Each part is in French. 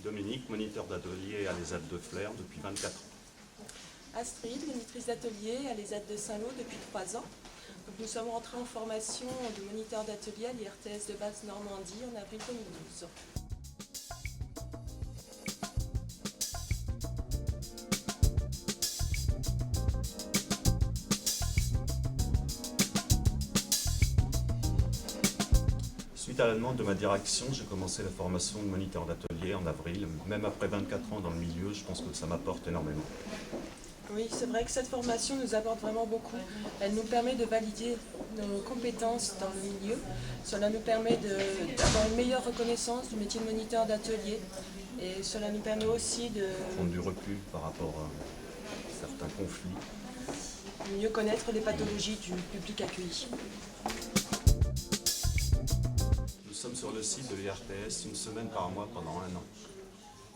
Dominique, moniteur d'atelier à l'ESAT de Flers depuis 24 ans. Astrid, monitrice d'atelier à l'ESAT de Saint-Lô depuis 3 ans. Donc, nous sommes rentrés en formation de moniteur d'atelier à l'IRTS de Basse-Normandie en avril 2012. Suite à la demande de ma direction, j'ai commencé la formation de moniteur d'atelier en avril. Même après 24 ans dans le milieu, je pense que ça m'apporte énormément. Oui, c'est vrai que cette formation nous apporte vraiment beaucoup. Elle nous permet de valider nos compétences dans le milieu. Cela nous permet d'avoir une meilleure reconnaissance du métier de moniteur d'atelier. Et cela nous permet aussi de Prendre du recul par rapport à certains conflits. mieux connaître les pathologies du public accueilli. Nous sommes sur le site de l'IRTS une semaine par mois pendant 1 an.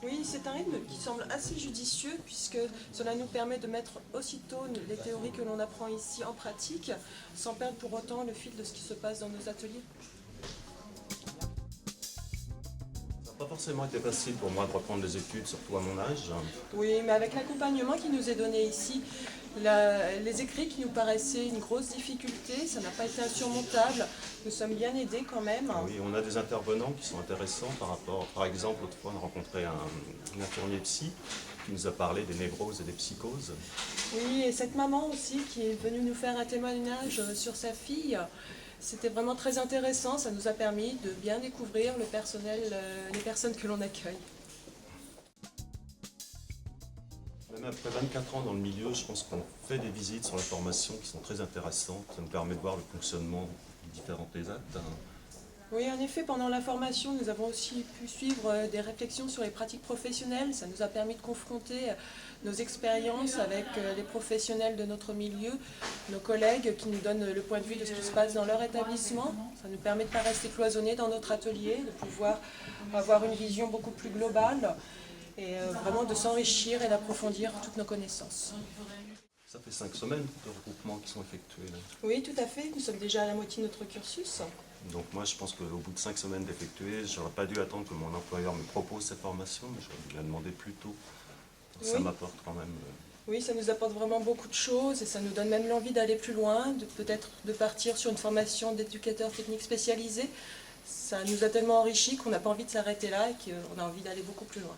Oui, c'est un rythme qui semble assez judicieux puisque cela nous permet de mettre aussitôt les théories que l'on apprend ici en pratique sans perdre pour autant le fil de ce qui se passe dans nos ateliers. Ça n'a pas forcément été facile pour moi de reprendre les études, surtout à mon âge. Oui, mais avec l'accompagnement qui nous est donné ici, les écrits qui nous paraissaient une grosse difficulté, ça n'a pas été insurmontable. Nous sommes bien aidés quand même. Oui, on a des intervenants qui sont intéressants par rapport, par exemple, autrefois on a rencontré un infirmier psy qui nous a parlé des névroses et des psychoses. Oui, et cette maman aussi qui est venue nous faire un témoignage sur sa fille, c'était vraiment très intéressant, ça nous a permis de bien découvrir le personnel, les personnes que l'on accueille. Même après 24 ans dans le milieu, je pense qu'on fait des visites sur la formation qui sont très intéressantes. Ça nous permet de voir le fonctionnement des différentes ESAT. Oui, en effet, pendant la formation, nous avons aussi pu suivre des réflexions sur les pratiques professionnelles. Ça nous a permis de confronter nos expériences avec les professionnels de notre milieu, nos collègues qui nous donnent le point de vue de ce qui se passe dans leur établissement. Ça nous permet de ne pas rester cloisonnés dans notre atelier, de pouvoir avoir une vision beaucoup plus globale et vraiment de s'enrichir et d'approfondir toutes nos connaissances. Ça fait 5 semaines de regroupements qui sont effectués là. Oui, tout à fait. Nous sommes déjà à la moitié de notre cursus. Donc moi je pense qu'au bout de 5 semaines d'effectuer, je n'aurais pas dû attendre que mon employeur me propose cette formation, mais j'aurais dû la demander plus tôt. Ça Oui. m'apporte quand même. Oui, ça nous apporte vraiment beaucoup de choses et ça nous donne même l'envie d'aller plus loin, peut-être de partir sur une formation d'éducateur technique spécialisé. Ça nous a tellement enrichi qu'on n'a pas envie de s'arrêter là et qu'on a envie d'aller beaucoup plus loin.